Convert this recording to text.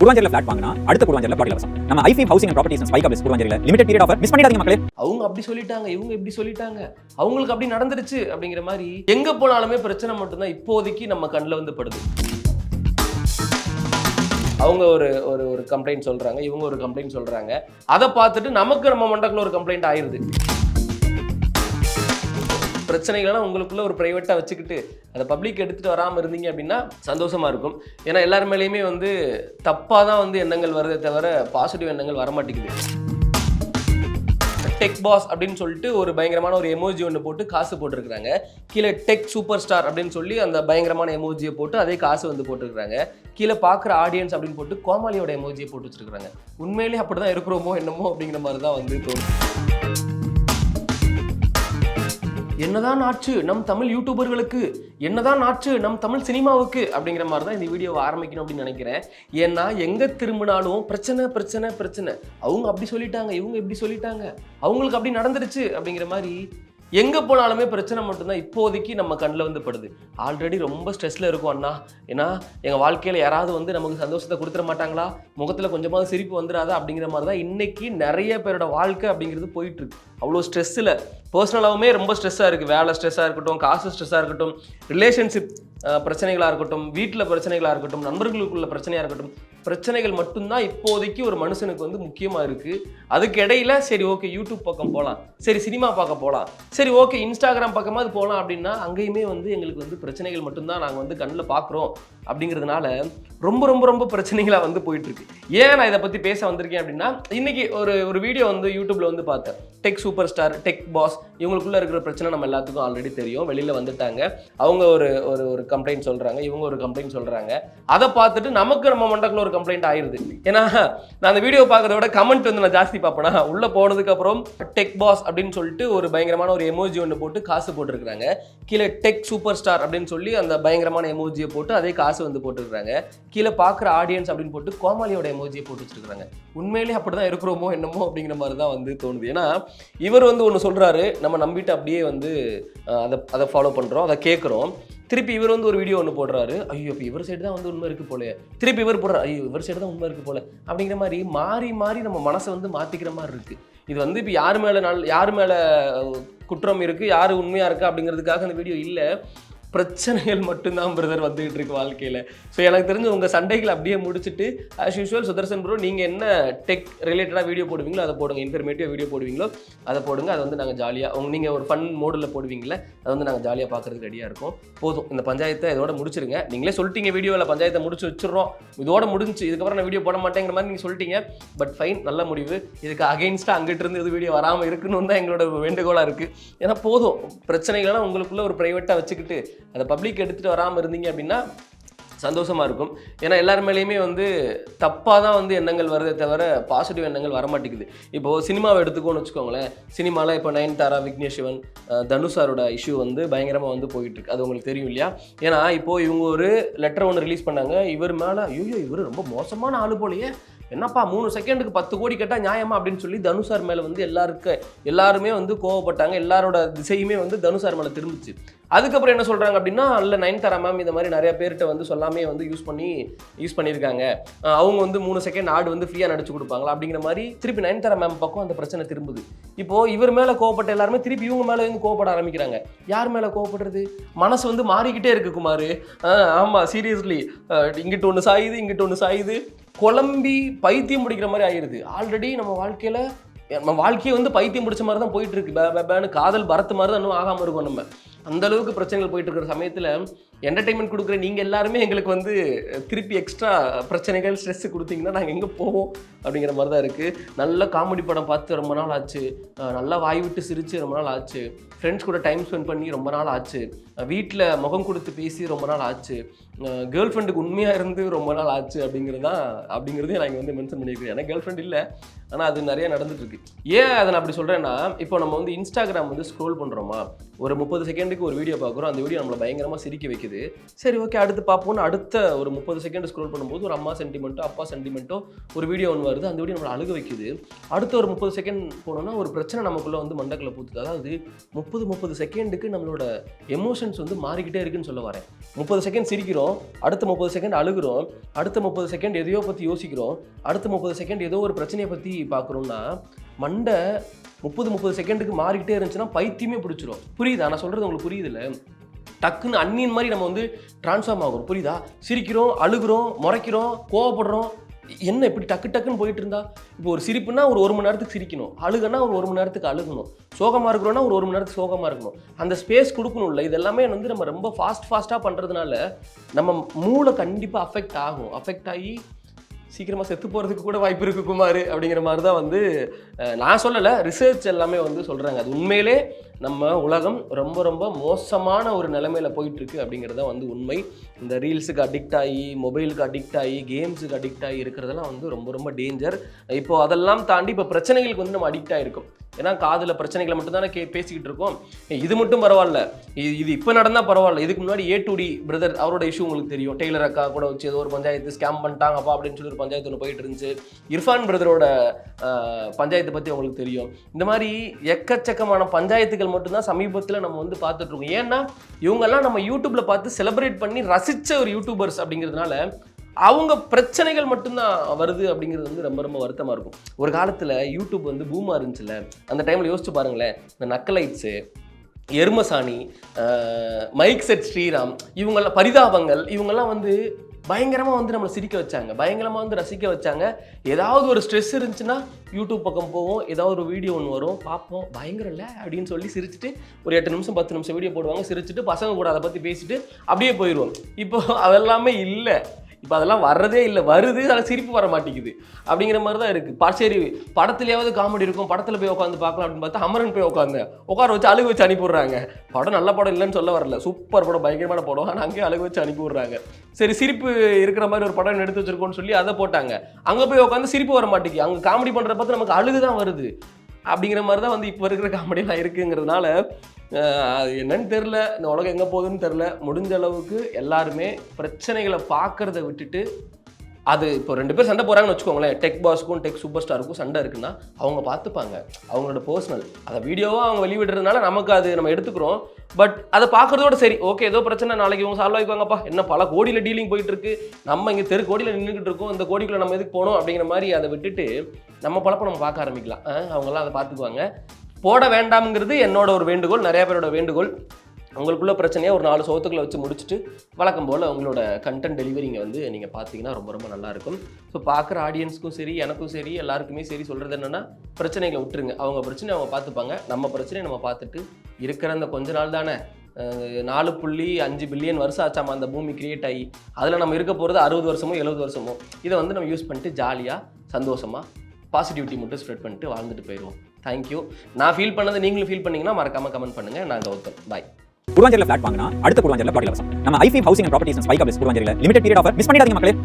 குருவாஞ்சேரியில flat வாங்கினா அடுத்த குருவாஞ்சேரியில plot இலவசம். நம்ம ஐஃபி housing and properties spike ups குருவாஞ்சேரியில லிமிடெட் பீரியட் ஆஃபர் மிஸ் பண்ணிடாதீங்க மக்களே. அவங்க அப்படி சொல்லிட்டாங்க, இவங்க இப்படி சொல்லிட்டாங்க, அவங்களுக்கு அப்படி நடந்துருச்சு அப்படிங்கிற மாதிரி எங்க போனாலுமே பிரச்சனை மட்டும்தான் இப்போதைக்கு நம்ம கண்ணில் வந்து படுது. அவங்க ஒரு ஒரு ஒரு கம்ப்ளைண்ட் சொல்றாங்க, இவங்க ஒரு கம்ப்ளைண்ட் சொல்றாங்க. அதை பார்த்துட்டு நமக்கு நம்ம மண்டக்குள்ள ஒரு கம்ப்ளைண்ட் ஆயிருது. பிரச்சனைகள்லாம் உங்களுக்குள்ள ஒரு பிரைவேட்டாக வச்சுக்கிட்டு அதை பப்ளிக் எடுத்துகிட்டு வராமல் இருந்தீங்க அப்படின்னா சந்தோஷமாக இருக்கும். ஏன்னா எல்லார் மேலேயுமே வந்து தப்பாக தான் வந்து எண்ணங்கள் வருதே தவிர பாசிட்டிவ் எண்ணங்கள் வரமாட்டேங்குது. டெக் பாஸ் அப்படின்னு சொல்லிட்டு ஒரு பயங்கரமான ஒரு எமோஜி ஒன்று போட்டு காசு போட்டிருக்கிறாங்க. கீழே டெக் சூப்பர் ஸ்டார் அப்படின்னு சொல்லி அந்த பயங்கரமான எமோஜியை போட்டு அதே காசு வந்து போட்டிருக்கிறாங்க. கீழே பார்க்குற ஆடியன்ஸ் அப்படின்னு போட்டு கோமாளியோட எமோஜியை போட்டு வச்சிருக்காங்க. உண்மையிலேயே அப்படி தான் இருக்கிறோமோ என்னமோ அப்படிங்கிற மாதிரி தான் வந்து தோணும். என்னதான் ஆச்சு நம் தமிழ் யூடியூபர்களுக்கு, என்னதான் ஆச்சு நம் தமிழ் சினிமாவுக்கு அப்படிங்கிற மாதிரி தான் இந்த வீடியோவை ஆரம்பிக்கணும் அப்படின்னு நினைக்கிறேன். ஏன்னா எங்கே திரும்பினாலும் பிரச்சனை பிரச்சனை பிரச்சனை. அவங்க அப்படி சொல்லிட்டாங்க, இவங்க இப்படி சொல்லிட்டாங்க, அவங்களுக்கு அப்படி நடந்துருச்சு அப்படிங்கிற மாதிரி எங்கே போனாலுமே பிரச்சனை மட்டும்தான் இப்போதைக்கு நம்ம கண்ணில் வந்து படுது. ஆல்ரெடி ரொம்ப ஸ்ட்ரெஸ்ஸில் இருக்கும் அண்ணா. ஏன்னா எங்கள் வாழ்க்கையில் யாராவது வந்து நமக்கு சந்தோஷத்தை கொடுத்துட மாட்டாங்களா, முகத்தில் கொஞ்சமாவது சிரிப்பு வந்துடாதா அப்படிங்கிற மாதிரி தான் இன்றைக்கி நிறைய பேரோட வாழ்க்கை அப்படிங்கிறது போயிட்டுருக்கு. அவ்வளோ ஸ்ட்ரெஸ்ஸில் பர்சனலாகவுமே ரொம்ப ஸ்ட்ரெஸ்ஸாக இருக்குது. வேலை ஸ்ட்ரெஸ்ஸாக இருக்கட்டும், காசு ஸ்ட்ரெஸ்ஸாக இருக்கட்டும், ரிலேஷன்ஷிப் பிரச்சனைகளாக இருக்கட்டும், வீட்டில் பிரச்சனைகளாக இருக்கட்டும், நண்பர்களுக்குள்ள பிரச்சனையாக இருக்கட்டும், பிரச்சனைகள் மட்டும்தான் இப்போதைக்கு ஒரு மனுஷனுக்கு வந்து முக்கியமாக இருக்குது. அதுக்கு இடையில சரி ஓகே யூடியூப் பக்கம் போகலாம், சரி சினிமா பார்க்க போகலாம், சரி ஓகே இன்ஸ்டாகிராம் பக்கமாவது போகலாம் அப்படின்னா அங்கேயுமே வந்து எங்களுக்கு வந்து பிரச்சனைகள் மட்டும்தான் நாங்கள் வந்து கண்ணில் பார்க்குறோம். அப்படிங்கிறதுனால ரொம்ப ரொம்ப ரொம்ப பிரச்சனைகளாக வந்து போயிட்டுருக்கு. ஏன் நான் இதை பற்றி பேச வந்திருக்கேன் அப்படின்னா, இன்றைக்கி ஒரு வீடியோ வந்து யூடியூப்பில் வந்து பார்த்தேன். Tech superstar, tech boss, இவங்களுக்குள்ளே இருக்கிற பிரச்சனை நம்ம எல்லாத்துக்கும் ஆல்ரெடி தெரியும். வெளியில் வந்துட்டாங்க. அவங்க ஒரு ஒரு கம்ப்ளைண்ட் சொல்கிறாங்க, இவங்க ஒரு கம்ப்ளைண்ட் சொல்கிறாங்க. அதை பார்த்துட்டு நமக்கு நம்ம மண்டக்குள்ள ஒரு கம்ப்ளைண்ட் ஆயிடுது. ஏன்னா நான் அந்த வீடியோ பார்க்குறத விட கமெண்ட் வந்து நான் ஜாஸ்தி பார்ப்பேனா. உள்ளே போனதுக்கப்புறம் டெக் பாஸ் அப்படின்னு சொல்லிட்டு ஒரு பயங்கரமான ஒரு எமோஜி ஒன்று போட்டு காசு போட்டிருக்கிறாங்க. கீழே டெக் சூப்பர் ஸ்டார் அப்படின்னு சொல்லி அந்த பயங்கரமான எமோஜியை போட்டு அதே காசு வந்து போட்டுருக்காங்க. கீழே பார்க்குற ஆடியன்ஸ் அப்படின்னு போட்டு கோமாளியோட எமோஜியை போட்டு வச்சிருக்காங்க. உண்மையிலேயே அப்படி தான் இருக்கிறோமோ என்னமோ அப்படிங்கிற மாதிரி தான் வந்து தோணுது. ஏன்னா இவர் வந்து ஒன்று சொல்கிறாரு, நம்ம நம்பிட்டு அப்படியே வந்து அதை ஃபாலோ பண்ணுறோம், அதை கேட்குறோம். திருப்பி இவர் வந்து ஒரு வீடியோ ஒன்று போடுறாரு, ஐயோ இப்போ இவர் சைடு தான் வந்து உண்மை இருக்குது போல. திருப்பி இவர் போடுறாரு, ஐயோ இவர் சைடு தான் உண்மை இருக்குது போல. அப்படிங்கிற மாதிரி மாறி மாறி நம்ம மனசை வந்து மாற்றிக்கிற மாதிரி இருக்குது. இது வந்து இப்போ யார் மேலே குற்றம் இருக்குது, யார் உண்மையாக இருக்கா அப்படிங்கிறதுக்காக அந்த வீடியோ இல்லை. பிரச்சனைகள் மட்டும்தான் பிரதர் வந்துகிட்டு இருக்கு வாழ்க்கையில். ஸோ எனக்கு தெரிஞ்சு உங்கள் சண்டைகளை அப்படியே முடிச்சுட்டு ஆஸ் யூஷுவல் சுதர்சன் ப்ரோ நீங்கள் என்ன டெக் ரிலேட்டடாக வீடியோ போடுவீங்களோ அதை போடுங்க, இன்ஃபர்மேட்டிவ் வீடியோ போடுவீங்களோ அதை போடுங்க. அதை வந்து நாங்கள் ஜாலியாக நீங்கள் ஒரு ஃபன் மோடில் போடுவீங்களே அதை வந்து நாங்கள் ஜாலியாக பார்க்குறதுக்கு ரெடியாக இருக்கோம். போதும், இந்த பஞ்சாயத்தை இதோட முடிச்சிருங்க. நீங்களே சொல்லிட்டீங்க வீடியோவில் பஞ்சாயத்தை முடிச்சு வச்சிடறோம், இதோட முடிஞ்சு, இதுக்கப்புறம் நான் வீடியோ போட மாட்டேங்கிற மாதிரி நீங்கள் சொல்லிட்டீங்க. பட் ஃபைன், நல்ல முடிவு. இதுக்கு அகெயின்ஸ்டாக அங்கிட்டு இருந்து இது வீடியோ வராமல் இருக்கணும்னு தான் எங்களோட வேண்டுகோளாக இருக்குது. ஏன்னா போதும், பிரச்சனைகள்லாம் உங்களுக்குள்ள ஒரு ப்ரைவேட்டாக வச்சுக்கிட்டு அதை பப்ளிக் எடுத்துகிட்டு வராமல் இருந்தீங்க அப்படின்னா சந்தோஷமாக இருக்கும். ஏன்னா எல்லார் மேலேயுமே வந்து தப்பாக தான் வந்து எண்ணங்கள் வருதே தவிர பாசிட்டிவ் எண்ணங்கள் வரமாட்டேங்குது. இப்போது சினிமாவை எடுத்துக்கோன்னு வச்சுக்கோங்களேன். சினிமாவில் இப்போ நயன்தாரா, விக்னேஷ் சிவன், தனுஷாரோட இஷ்யூ வந்து பயங்கரமாக வந்து போயிட்டுருக்கு. அது உங்களுக்கு தெரியும் இல்லையா? ஏன்னா இப்போது இவங்க ஒரு லெட்டர் ஒன்று ரிலீஸ் பண்ணாங்க. இவர் மேலே ஐயோ இவர் ரொம்ப மோசமான ஆளு போலையே, என்னப்பா 3 செகண்டுக்கு 10 கோடி கேட்டால் நியாயமா அப்படின்னு சொல்லி தனுஷார் மேலே வந்து எல்லாருமே வந்து கோவப்பட்டாங்க. எல்லாரோட திசையுமே வந்து தனுஷார் மேலே திரும்பிச்சு. அதுக்கப்புறம் என்ன சொல்கிறாங்க அப்படின்னா, இல்லை நயன்தாரா மேம் இந்த மாதிரி நிறைய பேர்கிட்ட வந்து சொல்லாமே வந்து யூஸ் பண்ணியிருக்காங்க, அவங்க வந்து 3 செகண்ட் ஆடு வந்து ஃப்ரீயாக நடிச்சு கொடுப்பாங்களா அப்படிங்கிற மாதிரி திருப்பி நயன்தாரா மேம் பக்கம் அந்த பிரச்சனை திரும்புது. இப்போது இவர் மேலே கோவப்பட்ட எல்லாருமே திருப்பி இவங்க மேலே வந்து கோவப்பட ஆரம்பிக்கிறாங்க. யார் மேலே கோவப்படுறது? மனசு வந்து மாறிக்கிட்டே இருக்கு குமார். ஆமாம், சீரியஸ்லி இங்கிட்டு ஒன்று சாயுது, இங்கிட்டு ஒன்று சாயுது, குழம்பி பைத்தியம் பிடிக்கிற மாதிரி ஆயிடுது. ஆல்ரெடி நம்ம வாழ்க்கையை வந்து பைத்தியம் பிடிச்ச மாதிரி தான் போயிட்டு இருக்கு. காதல் பரத்து மாதிரி தான் இன்னும் ஆகாமல் இருக்கும். நம்ம அந்த அளவுக்கு பிரச்சனைகள் போயிட்டு இருக்கிற சமயத்தில் என்டர்டைன்மெண்ட் கொடுக்குற நீங்கள் எல்லாருமே எங்களுக்கு வந்து திருப்பி எக்ஸ்ட்ரா பிரச்சனைகள் ஸ்ட்ரெஸ்ஸு கொடுத்தீங்கன்னா நாங்கள் எங்கே போவோம் அப்படிங்கிற மாதிரி தான் இருக்குது. நல்ல காமெடி படம் பார்த்து ரொம்ப நாள் ஆச்சு, நல்லா வாய் விட்டு சிரித்து ரொம்ப நாள் ஆச்சு, ஃப்ரெண்ட்ஸ் கூட டைம் ஸ்பெண்ட் பண்ணி ரொம்ப நாள் ஆச்சு, வீட்டில் முகம் கொடுத்து பேசி ரொம்ப நாள் ஆச்சு, கேர்ள் ஃப்ரெண்டுக்கு உண்மையாக இருந்து ரொம்ப நாள் ஆச்சு அப்படிங்கிறதையும் நான் வந்து மென்ஷன் பண்ணியிருக்கிறேன். எனக்கு கேர்ள் ஃப்ரெண்ட் இல்லை, ஆனால் அது நிறைய நடந்துட்டுருக்கு. ஏன் அதை நான் அப்படி சொல்கிறேன்னா, இப்போ நம்ம வந்து இன்ஸ்டாகிராம் வந்து ஸ்க்ரோல் பண்ணுறோமா, ஒரு 30 செகண்டுக்கு ஒரு வீடியோ பார்க்குறோம், அந்த வீடியோ நம்மளை பயங்கரமாக சிரிக்க வைக்குது. சரி ஓகே அடுத்து பார்ப்போம்னு அடுத்த ஒரு 30 செகண்ட் ஸ்க்ரோல் பண்ணும்போது ஒரு அம்மா சென்டிமெண்ட்டோ அப்பா சென்டிமெண்ட்டோ ஒரு வீடியோ ஒன்று வருது, அந்த வீடியோ நம்மளை அழுக வைக்குது. அடுத்த ஒரு 30 செகண்ட் போனோம்னா ஒரு பிரச்சனை நமக்குள்ளே வந்து மண்டக்குள்ள பூத்துது. அதாவது 30 செகண்டுக்கு நம்மளோட எமோஷன்ஸ் வந்து மாறிக்கிட்டே இருக்குன்னு சொல்ல வரேன். 30 செகண்ட் சிரிக்கிறோம், அடுத்த 30 செகண்ட் அழுகிறோம், அடுத்த 30 செகண்ட் எதையோ பற்றி யோசிக்கிறோம், அடுத்த 30 செகண்ட் ஏதோ ஒரு பிரச்சனையை பற்றி பார்க்குறோம்னா மண்டை 30 செகண்டுக்கு மாறிக்கிட்டே இருந்துச்சுன்னா பைத்தியமே பிடிச்சிரும். புரியுதா நான் சொல்கிறது? உங்களுக்கு புரியுதுல்ல? டக்குன்னு அன்னியன் மாதிரி நம்ம வந்து ட்ரான்ஸ்ஃபார்ம் ஆகும். புரியுதா? சிரிக்கிறோம், அழுகிறோம், முறைக்கிறோம், கோவப்படுறோம். என்ன இப்படி டக்குன்னு போயிட்டு இருந்தா? இப்போ ஒரு சிரிப்புனா ஒரு மணி நேரத்துக்கு சிரிக்கணும், அழுகுனா ஒரு மணி நேரத்துக்கு அழுகணும், சோகமாக இருக்கிறோன்னா ஒரு மணி நேரத்துக்கு சோகமாக இருக்கணும். அந்த ஸ்பேஸ் கொடுக்கணும்ல. இது எல்லாமே வந்து நம்ம ரொம்ப ஃபாஸ்ட்டாக பண்ணுறதுனால நம்ம மூளை கண்டிப்பாக அஃபெக்ட் ஆகி சீக்கிரமாக செத்து போகிறதுக்கு கூட வாய்ப்பு இருக்குது குமார் அப்படிங்கிற மாதிரி தான் வந்து நான் சொல்லலை, ரிசர்ச் எல்லாமே வந்து சொல்கிறாங்க. அது உண்மையிலே நம்ம உலகம் ரொம்ப ரொம்ப மோசமான ஒரு நிலைமையில் போயிட்டுருக்கு அப்படிங்கிறத வந்து உண்மை. இந்த ரீல்ஸுக்கு அடிக்ட் ஆகி, மொபைலுக்கு அடிக்ட் ஆகி, கேம்ஸுக்கு அடிக்ட் ஆகி இருக்கிறதெல்லாம் வந்து ரொம்ப ரொம்ப டேஞ்சர். இப்போது அதெல்லாம் தாண்டி இப்போ பிரச்சனைகளுக்கு வந்து நம்ம அடிக்ட் ஆகிருக்கோம். ஏன்னா காதில் பிரச்சனைகளை மட்டும்தானே பேசிக்கிட்டு இருக்கோம். இது மட்டும் பரவாயில்ல, இது இப்போ நடந்தால் பரவாயில்ல. இதுக்கு முன்னாடி A2D பிரதர் அவரோட இஷ்யூ உங்களுக்கு தெரியும். டெய்லர் அக்கா கூட வச்சு ஏதோ ஒரு பஞ்சாயத்து ஸ்கேம் பண்ணிட்டாங்கப்பா அப்படின்னு சொல்லி ஒரு பஞ்சாயத்து ஒன்று போயிட்டு இருந்துச்சு. இர்ஃபான் பிரதரோட பஞ்சாயத்தை பற்றி உங்களுக்கு தெரியும். இந்த மாதிரி எக்கச்சக்கமான பஞ்சாயத்துகள் மட்டும்தான் சமீபத்தில் நம்ம வந்து பார்த்துட்டு இருக்கோம். ஏன்னா இவங்கெல்லாம் நம்ம யூடியூப்ல பார்த்து செலிப்ரேட் பண்ணி ரசித்த ஒரு யூடியூபர்ஸ் அப்படிங்கிறதுனால அவங்க பிரச்சனைகள் மட்டும்தான் வருது அப்படிங்கிறது வந்து ரொம்ப ரொம்ப வருத்தமாக இருக்கும். ஒரு காலத்தில் யூடியூப் வந்து பூமாக இருந்துச்சுல்ல, அந்த டைமில் யோசிச்சு பாருங்களேன். இந்த நக்கலைட்ஸு, எருமசாணி, மைக் செட் ஸ்ரீராம், இவங்கெல்லாம் பரிதாபங்கள், இவங்கெல்லாம் வந்து பயங்கரமாக வந்து நம்மளை சிரிக்க வச்சாங்க, பயங்கரமாக வந்து ரசிக்க வச்சாங்க. ஏதாவது ஒரு ஸ்ட்ரெஸ் இருந்துச்சுன்னா யூடியூப் பக்கம் போவோம், ஏதாவது ஒரு வீடியோ ஒன்று வரும், பார்ப்போம், பயங்கரம் இல்லை அப்படின்னு சொல்லி சிரிச்சுட்டு ஒரு 8 நிமிஷம் 10 நிமிஷம் வீடியோ போடுவாங்க, சிரிச்சுட்டு பசங்க கூட அதை பற்றி பேசிட்டு அப்படியே போயிடுவோம். இப்போ அதெல்லாமே இல்லை. இப்போ அதெல்லாம் வர்றதே இல்லை, வருது ஆனால் சிரிப்பு வர மாட்டேங்குது அப்படிங்கிற மாதிரி தான் இருக்குது. சரி படத்துலையாவது காமெடி இருக்கும், படத்தில் போய் உட்காந்து பார்க்கலாம் அப்படின்னு பார்த்தா அமரன் போய் உட்கார வச்சு அழுக வச்சு அனுப்பிவிட்றாங்க. படம் நல்ல படம் இல்லைன்னு சொல்ல வரல, சூப்பர் படம், பயங்கரமான படம், ஆனால் அங்கேயே அழுக வச்சு அனுப்பி விட்றாங்க. சரி சிரிப்பு இருக்கிற மாதிரி ஒரு படம் எடுத்து வச்சிருக்கோன்னு சொல்லி அதை போட்டாங்க, அங்கே போய் உட்காந்து சிரிப்பு வர மாட்டேங்குது, அங்கே காமெடி பண்ணுறத பார்த்து நமக்கு அழுகு தான் வருது அப்படிங்கிற மாதிரி தான் வந்து இப்போ இருக்கிற காமெடியெல்லாம் இருக்குங்கிறதுனால அது என்னன்னு தெரில, இந்த உலகம் எங்கே போகுதுன்னு தெரில. முடிஞ்ச அளவுக்கு எல்லாருமே பிரச்சனைகளை பார்க்குறத விட்டுட்டு, அது இப்போ 2 பேர் சண்டை போகிறாங்கன்னு வச்சுக்கோங்களேன், டெக் பாஸ்க்கும் டெக் சூப்பர் ஸ்டாருக்கும் சண்டை இருக்குன்னா அவங்க பார்த்துப்பாங்க, அவங்களோட பர்சனல். அதை வீடியோவாக அவங்க வெளிவிடுறதுனால நமக்கு அது நம்ம எடுத்துக்கிறோம். பட் அதை பார்க்குறதோட சரி, ஓகே ஏதோ பிரச்சனை நாளைக்கு இவங்க சால்வ் ஆகிக்குவாங்கப்பா, என்ன பல கோடியில் டீலிங் போயிட்டு இருக்கு, நம்ம இங்கே கோடியில் நின்றுக்கிட்டு இருக்கோம், இந்த கோடிக்குள்ளே நம்ம எதுக்கு போகணும் அப்படிங்கிற மாதிரி அதை விட்டுட்டு நம்ம பழப்பம் நம்ம பார்க்க ஆரம்பிக்கலாம். அவங்கெல்லாம் அதை பார்த்துக்குவாங்க. போட வேண்டாம்ங்கிறது என்னோட ஒரு வேண்டுகோள், நிறைய பேரோட வேண்டுகோள். உங்களுக்குள்ள பிரச்சனையாக ஒரு 4 சோத்துக்களை வச்சு முடிச்சுட்டு வழக்கம் போல் உங்களோட கண்டென்ட் டெலிவரிங்க வந்து நீங்கள் பார்த்தீங்கன்னா ரொம்ப ரொம்ப நல்லாயிருக்கும். ஸோ பார்க்குற ஆடியன்ஸுக்கும் சரி, எனக்கும் சரி, எல்லாருக்குமே சரி சொல்கிறது என்னென்னா, பிரச்சனைகளை விட்டுருங்க. அவங்க பிரச்சனையை அவங்க பார்த்துப்பாங்க, நம்ம பிரச்சனையை நம்ம பார்த்துட்டு இருக்கிற அந்த கொஞ்ச நாள் தானே, 4.5 பில்லியன் வருஷம் ஆச்சாமா அந்த பூமி கிரியேட் ஆகி, அதில் நம்ம இருக்க போகிறது 60 வருஷமோ 70 வருஷமோ, இதை வந்து நம்ம யூஸ் பண்ணிட்டு ஜாலியாக சந்தோஷமாக பாசிட்டிவிட்டி மட்டும் ஸ்ப்ரெட் பண்ணிட்டு வாழ்ந்துட்டு போயிடுவோம். தேங்க்யூ. நான் ஃபீல் பண்ணதை நீங்களும் ஃபீல் பண்ணீங்கன்னா மறக்காம கமெண்ட் பண்ணுங்கள். நான் கௌதம். பாய். குருவாஞ்சேரியில் ஃபிளாட் வாங்கினா அடுத்த குருவாஞ்சேரியில் பிளாட் இலவசம். நம்ம i5 housing and properties spike updates குருவாஞ்சேரியில் லிமிடெட் பீரியட் ஆஃபர் மிஸ் பண்ணிடாதீங்க மக்களே.